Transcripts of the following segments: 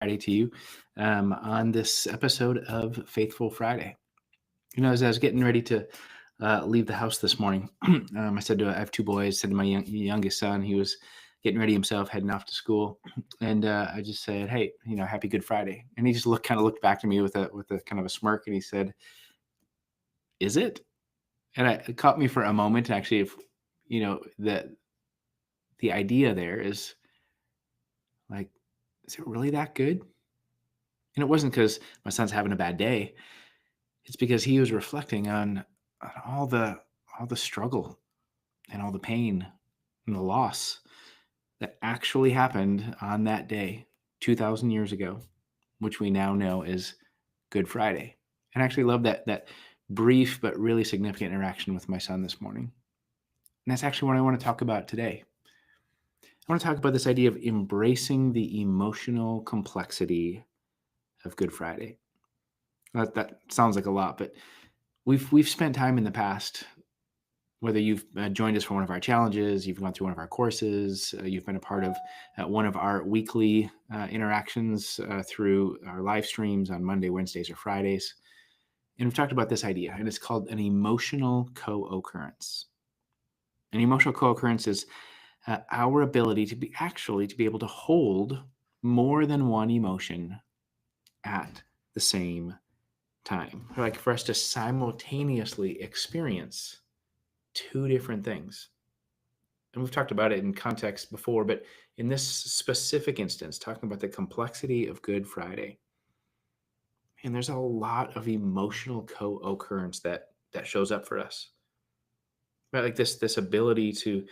Friday to you on this episode of Faithful Friday. As I was getting ready to leave the house this morning, I have two boys. Said to my youngest son, he was getting ready himself, heading off to school, and I just said, "Hey, Happy Good Friday." And he just looked back to me with a kind of a smirk, and he said, "Is it?" And it caught me for a moment. Actually, if the idea there is like, is it really that good? And it wasn't because my son's having a bad day. It's because he was reflecting on all the struggle and all the pain and the loss that actually happened on that day 2,000 years ago, which we now know is Good Friday. And I actually love that brief but really significant interaction with my son this morning. And that's actually what I want to talk about today. I want to talk about this idea of embracing the emotional complexity of Good Friday. That sounds like a lot, but we've spent time in the past, whether you've joined us for one of our challenges, you've gone through one of our courses, you've been a part of one of our weekly interactions through our live streams on Monday, Wednesdays, or Fridays. And we've talked about this idea, and it's called an emotional co-occurrence. An emotional co-occurrence is our ability to be able to hold more than one emotion at the same time, like for us to simultaneously experience two different things. And we've talked about it in context before, but in this specific instance, talking about the complexity of Good Friday, and there's a lot of emotional co-occurrence that shows up for us, right? Like this ability to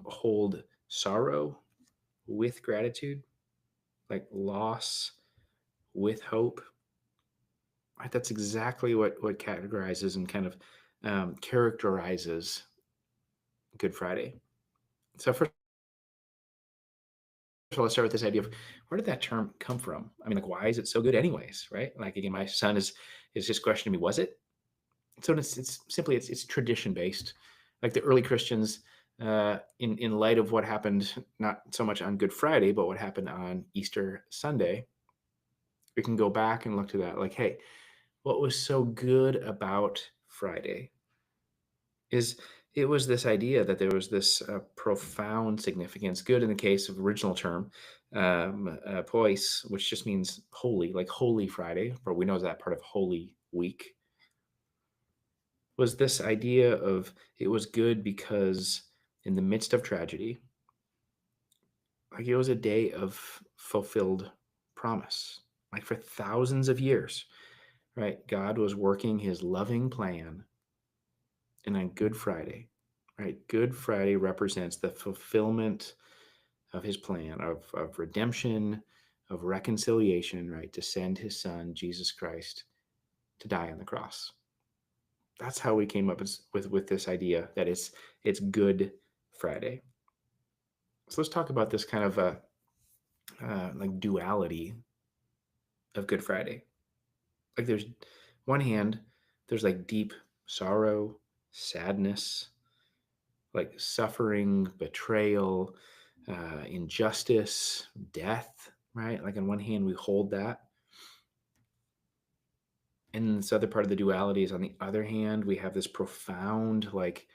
hold sorrow with gratitude, like loss with hope. Right? That's exactly what categorizes and kind of characterizes Good Friday. So first of all, let's start with this idea of where did that term come from? I mean, like, why is it so good, anyways? Right? Like, again, my son is just questioning me, was it? So it's simply it's tradition based. Like the early Christians, in light of what happened, not so much on Good Friday, but what happened on Easter Sunday, we can go back and look to that. Like, hey, what was so good about Friday is it was this idea that there was this profound significance. Good in the case of original term, pois, which just means holy, like Holy Friday, but we know that part of Holy Week, was this idea of it was good because in the midst of tragedy, like it was a day of fulfilled promise. Like for thousands of years, right? God was working his loving plan, and on Good Friday, right? Good Friday represents the fulfillment of his plan of redemption, of reconciliation, right? To send his son, Jesus Christ, to die on the cross. That's how we came up with this idea that it's Good Friday. So let's talk about this kind of like duality of Good Friday. Like there's one hand, there's like deep sorrow, sadness, like suffering, betrayal, injustice, death, right? Like on one hand, we hold that. And this other part of the duality is on the other hand, we have this profound like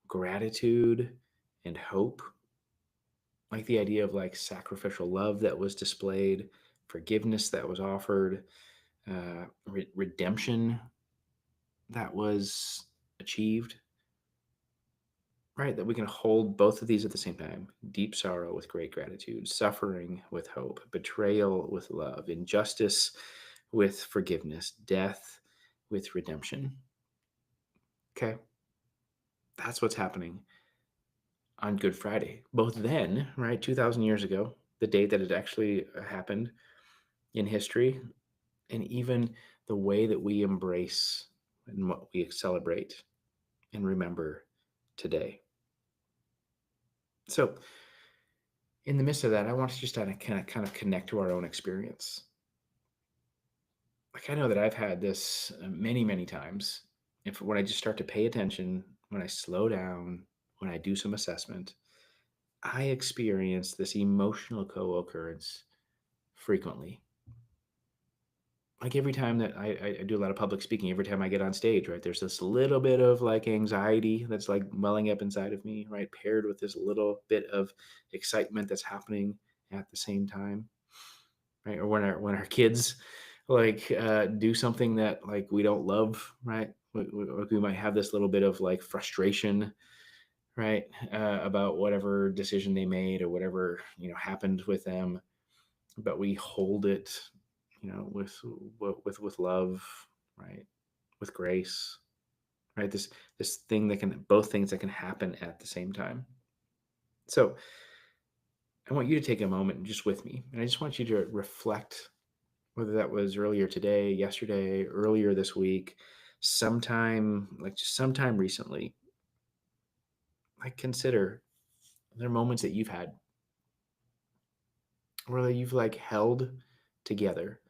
gratitude and hope, like the idea of like sacrificial love that was displayed, forgiveness that was offered, redemption that was achieved, right? That we can hold both of these at the same time: deep sorrow with great gratitude, suffering with hope, betrayal with love, injustice with forgiveness, death with redemption. Okay. That's what's happening on Good Friday. Both then, right, 2,000 years ago, the day that it actually happened in history, and even the way that we embrace and what we celebrate and remember today. So, in the midst of that, I want to just kind of connect to our own experience. Like I know that I've had this many, many times. If when I just start to pay attention, when I slow down, when I do some assessment, I experience this emotional co-occurrence frequently. like every time that I do a lot of public speaking, every time I get on stage, right, there's this little bit of like anxiety that's like welling up inside of me, right, paired with this little bit of excitement that's happening at the same time, right? Or when our kids like do something that like we don't love, right? We might have this little bit of like frustration, right, about whatever decision they made or whatever happened with them, but we hold it, with love, right, with grace, right. This thing that can both things that can happen at the same time. So I want you to take a moment just with me, and I just want you to reflect, whether that was earlier today, yesterday, earlier this week, sometime like just sometime recently. Like consider there are moments that you've had where you've like held together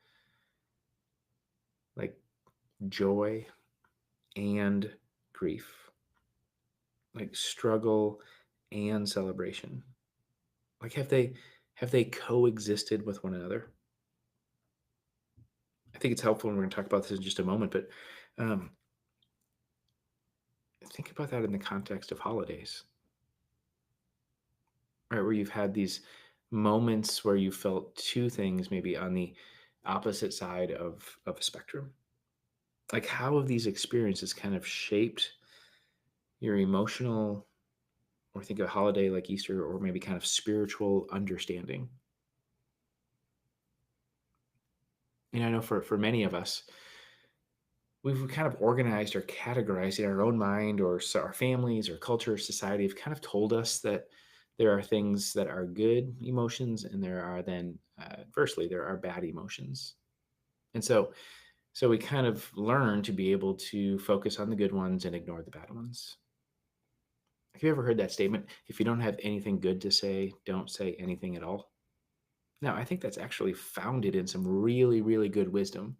like joy and grief, like struggle and celebration. Like have they coexisted with one another? I think it's helpful, and we're going to talk about this in just a moment, but um, think about that in the context of holidays, right? Where you've had these moments where you felt two things maybe on the opposite side of a spectrum. Like how have these experiences kind of shaped your emotional, or think of a holiday like Easter, or maybe kind of spiritual understanding? And I know for many of us, we've kind of organized or categorized in our own mind, or our families or culture, society have kind of told us that there are things that are good emotions, and there are then, versely, there are bad emotions. And so we kind of learn to be able to focus on the good ones and ignore the bad ones. Have you ever heard that statement? If you don't have anything good to say, don't say anything at all. Now, I think that's actually founded in some really, really good wisdom.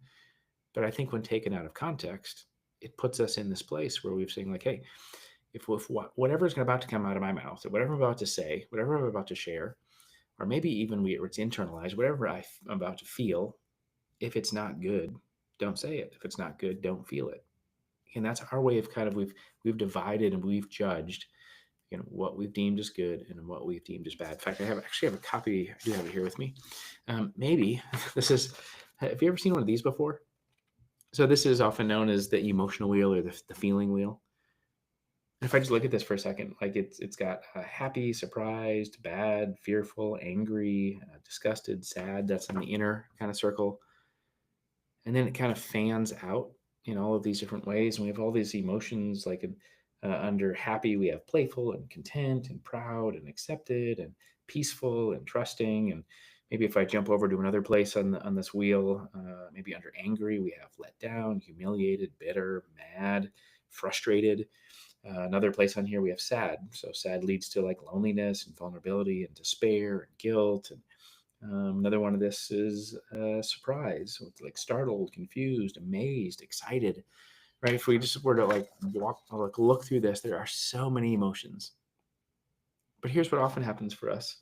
But I think when taken out of context, it puts us in this place where we've saying like, hey, if whatever's about to come out of my mouth, or whatever I'm about to say, whatever I'm about to share, or maybe even it's internalized, whatever I'm about to feel, if it's not good, don't say it. If it's not good, don't feel it. And that's our way of kind of we've divided and we've judged, what we've deemed as good and what we've deemed as bad. In fact, I have a copy. I do have it here with me. Maybe this is. Have you ever seen one of these before? So this is often known as the emotional wheel, or the feeling wheel. And if I just look at this for a second, like it's got happy, surprised, bad, fearful, angry, disgusted, sad. That's in the inner kind of circle, and then it kind of fans out in all of these different ways. And we have all these emotions, like under happy, we have playful and content and proud and accepted and peaceful and trusting. And maybe if I jump over to another place on this wheel, maybe under angry, we have let down, humiliated, bitter, mad, frustrated. Another place on here we have sad. So sad leads to like loneliness and vulnerability and despair and guilt. And another one of this is surprise, so it's like startled, confused, amazed, excited. Right? If we just were to like walk, or like look through this, there are so many emotions. But here's what often happens for us: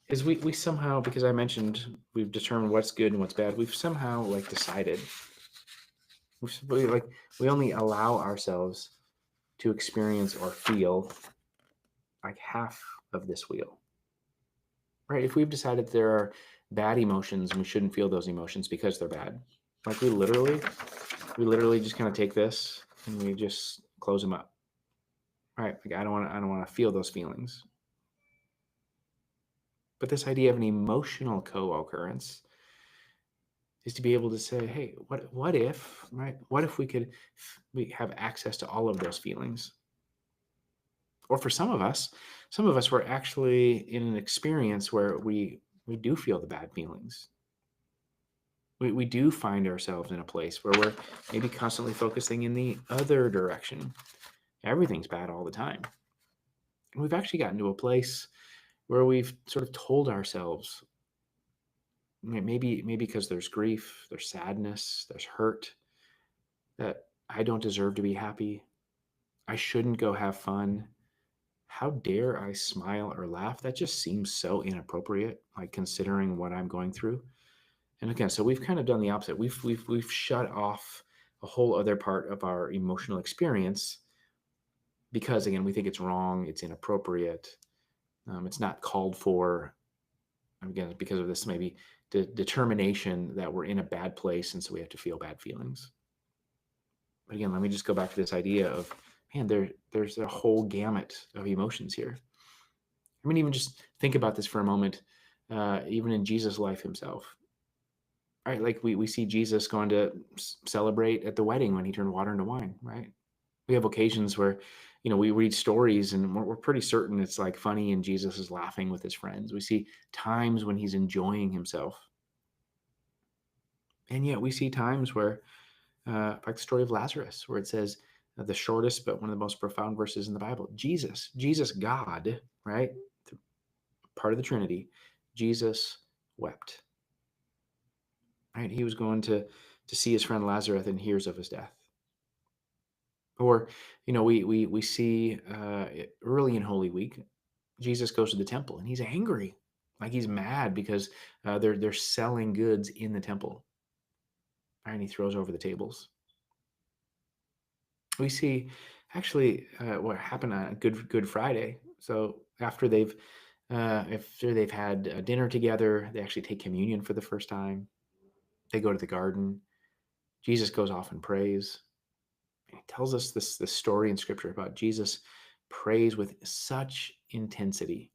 is we somehow, because I mentioned we've determined what's good and what's bad, we've somehow like decided we only allow ourselves to experience or feel like half of this wheel. Right? If we've decided there are bad emotions and we shouldn't feel those emotions because they're bad, like we literally just kind of take this and we just close them up. Right? Like I don't want to feel those feelings. But this idea of an emotional co-occurrence is to be able to say, hey, what if, right? What if we have access to all of those feelings? Or for some of us were actually in an experience where we do feel the bad feelings. We do find ourselves in a place where we're maybe constantly focusing in the other direction. Everything's bad all the time. And we've actually gotten to a place where we've sort of told ourselves, maybe because there's grief, there's sadness, there's hurt, that I don't deserve to be happy. I shouldn't go have fun. How dare I smile or laugh? That just seems so inappropriate, like considering what I'm going through. And again, so we've kind of done the opposite. We've shut off a whole other part of our emotional experience because again, we think it's wrong, it's inappropriate, it's not called for. Again, because of this maybe determination that we're in a bad place, and so we have to feel bad feelings. But again, let me just go back to this idea of, man, there's a whole gamut of emotions here. I mean, even just think about this for a moment. Even in Jesus' life himself, right? Like we see Jesus going to celebrate at the wedding when he turned water into wine, right? We have occasions where, we read stories and we're pretty certain it's like funny and Jesus is laughing with his friends. We see times when he's enjoying himself. And yet we see times where, like the story of Lazarus, where it says the shortest but one of the most profound verses in the Bible, Jesus, God, right? Part of the Trinity, Jesus wept, right? He was going to see his friend Lazarus and hears of his death. Or, we see early in Holy Week, Jesus goes to the temple and he's angry, like he's mad because they're selling goods in the temple, right? And he throws over the tables. We see actually what happened on Good Friday. So after they've had dinner together, they actually take communion for the first time. They go to the garden. Jesus goes off and prays. He tells us this story in Scripture about Jesus prays with such intensity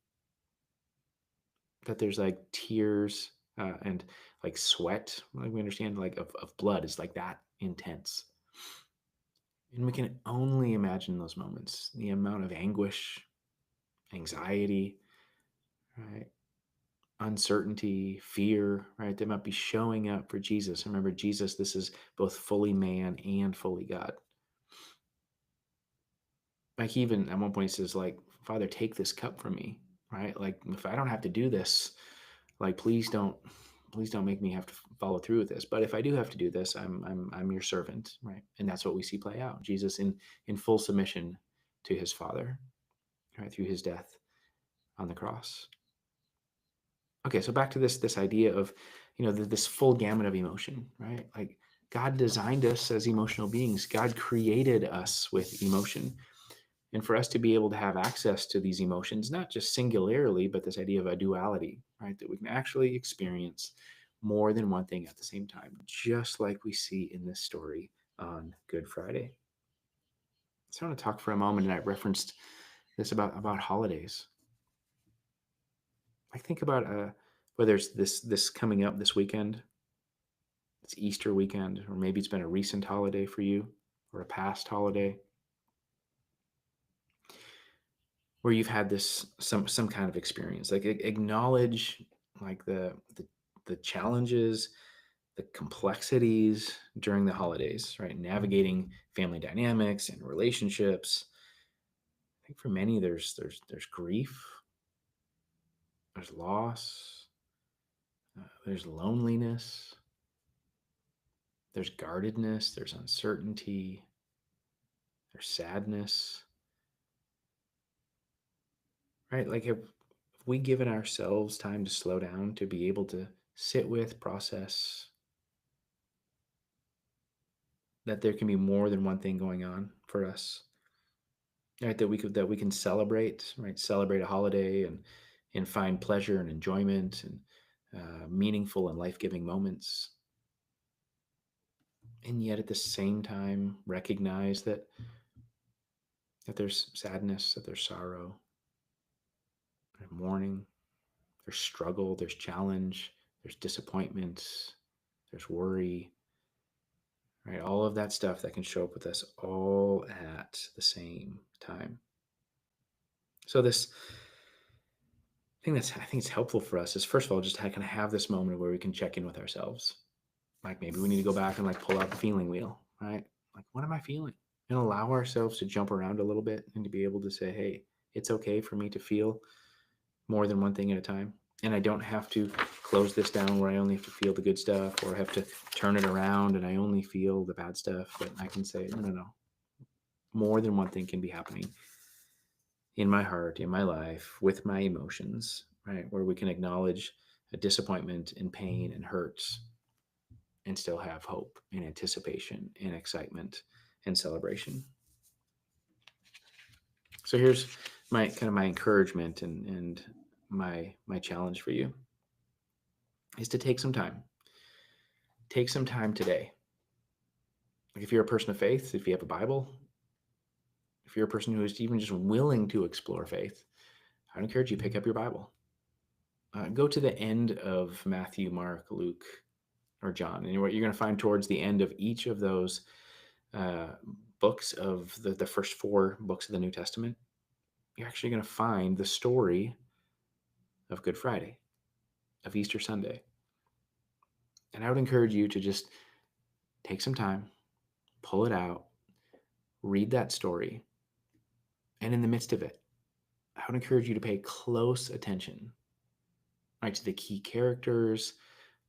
that there's like tears and like sweat, like we understand, like of blood is like that intense. And we can only imagine those moments, the amount of anguish, anxiety, right? Uncertainty, fear, right? They might be showing up for Jesus. Remember, Jesus, this is both fully man and fully God. Like even at one point he says, like, Father, take this cup from me, right? Like if I don't have to do this, like please don't make me have to follow through with this. But if I do have to do this, I'm your servant, right? And that's what we see play out. Jesus in full submission to his Father, right, through his death on the cross. Okay, so back to this idea of, this full gamut of emotion, right? Like God designed us as emotional beings. God created us with emotion. And for us to be able to have access to these emotions, not just singularly, but this idea of a duality, right? That we can actually experience more than one thing at the same time, just like we see in this story on Good Friday. So I want to talk for a moment, and I referenced this about holidays. I think about whether it's this coming up this weekend, it's Easter weekend, or maybe it's been a recent holiday for you, or a past holiday, where you've had this some kind of experience. Like acknowledge like the challenges, the complexities during the holidays, right? Navigating family dynamics and relationships. I think for many there's grief, there's loss, there's loneliness, there's guardedness, there's uncertainty, there's sadness, right? Like have we given ourselves time to slow down, to be able to sit with, process that there can be more than one thing going on for us, right? That we can celebrate, right? Celebrate a holiday and find pleasure and enjoyment and meaningful and life-giving moments, and yet at the same time recognize that there's sadness, that there's sorrow, there's mourning, there's struggle, there's challenge, there's disappointment, there's worry, right? All of that stuff that can show up with us all at the same time. So this thing I think it's helpful for us is, first of all, just to kind of have this moment where we can check in with ourselves. Like maybe we need to go back and like pull out the feeling wheel, right? Like what am I feeling? And allow ourselves to jump around a little bit and to be able to say, hey, it's okay for me to feel more than one thing at a time. And I don't have to close this down where I only have to feel the good stuff, or I have to turn it around and I only feel the bad stuff. But I can say, no, no, no. More than one thing can be happening in my heart, in my life, with my emotions, right? Where we can acknowledge a disappointment and pain and hurts, and still have hope and anticipation and excitement and celebration. So here's my encouragement and my challenge for you is to take some time. Take some time today. Like if you're a person of faith, if you have a Bible, if you're a person who is even just willing to explore faith, I'd encourage you to pick up your Bible. Go to the end of Matthew, Mark, Luke, or John, and what you're going to find towards the end of each of those uh, books of the first four books of the New Testament, you're actually going to find the story of Good Friday, of Easter Sunday. And I would encourage you to just take some time, pull it out, read that story, and in the midst of it, I would encourage you to pay close attention, right, to the key characters,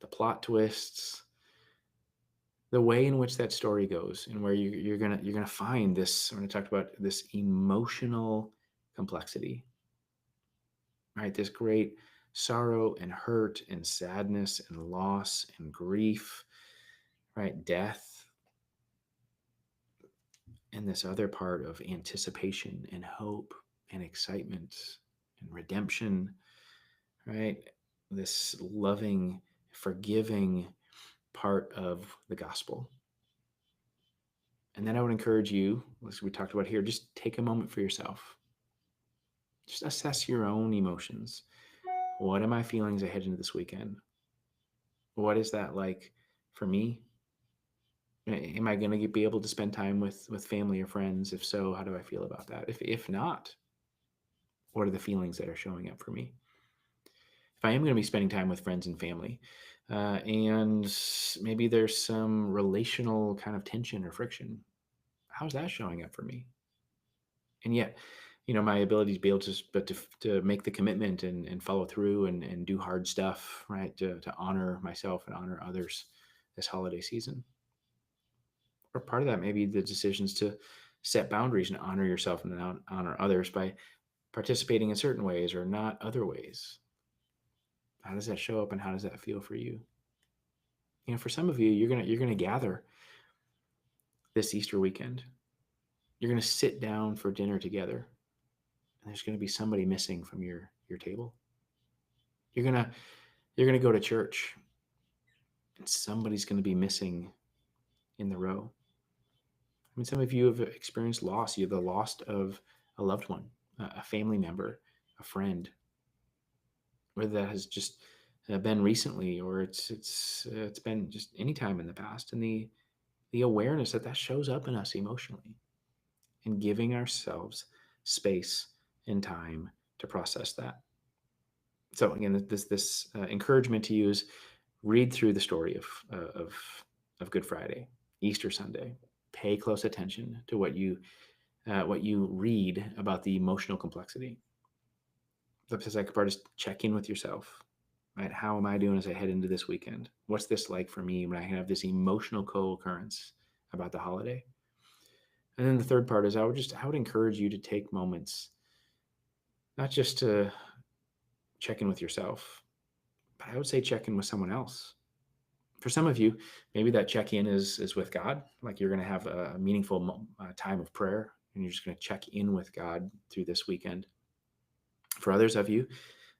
the plot twists, the way in which that story goes, and where you're gonna find this. When I talked about this emotional complexity, right? This great sorrow and hurt and sadness and loss and grief, right? Death, and this other part of anticipation and hope and excitement and redemption, right? This loving, forgiving part of the gospel. And then I would encourage you, as we talked about here, just take a moment for yourself. Just assess your own emotions. What are my feelings ahead into this weekend? What is that like for me? Am I going to be able to spend time with family or friends? If so, how do I feel about that? If not, what are the feelings that are showing up for me? If I am going to be spending time with friends and family, and maybe there's some relational kind of tension or friction, how's that showing up for me? And yet, my ability to be able to make the commitment and follow through and do hard stuff, right, to honor myself and honor others this holiday season. Or part of that may be the decisions to set boundaries and honor yourself and honor others by participating in certain ways or not other ways. How does that show up and how does that feel for you? For some of you, you're gonna gather this Easter weekend. You're gonna sit down for dinner together, and there's gonna be somebody missing from your table. You're gonna go to church, and somebody's gonna be missing in the row. I mean, some of you have experienced loss. You have the loss of a loved one, a family member, a friend, whether that has just been recently or it's been just any time in the past, and the awareness that shows up in us emotionally, and giving ourselves space and time to process that. So again, this encouragement to use, read through the story of Good Friday, Easter Sunday. Pay close attention to what you read about the emotional complexity. The second part is check in with yourself. Right? How am I doing as I head into this weekend? What's this like for me when I have this emotional co-occurrence about the holiday? And then the third part is I would encourage you to take moments, not just to check in with yourself, but I would say check in with someone else. For some of you, maybe that check in is with God, like you're going to have a meaningful time of prayer, and you're just going to check in with God through this weekend. For others of you,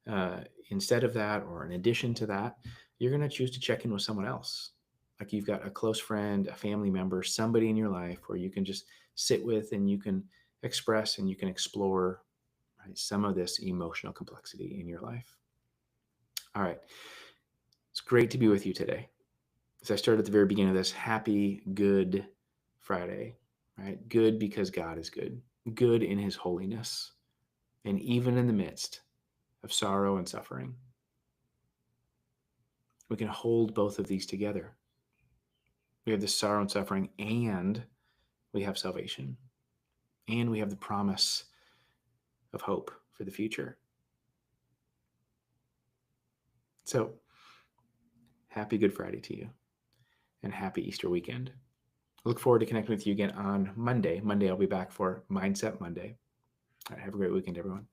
uh, instead of that, or in addition to that, you're going to choose to check in with someone else. Like you've got a close friend, a family member, somebody in your life where you can just sit with and you can express and you can explore, right, some of this emotional complexity in your life. All right. It's great to be with you today. As I started at the very beginning of this, happy Good Friday, right? Good because God is good in his holiness, and even in the midst of sorrow and suffering, we can hold both of these together. We have this sorrow and suffering, and we have salvation, and we have the promise of hope for the future. So, happy Good Friday to you, and happy Easter weekend. I look forward to connecting with you again on Monday. Monday, I'll be back for Mindset Monday. All right, have a great weekend, everyone.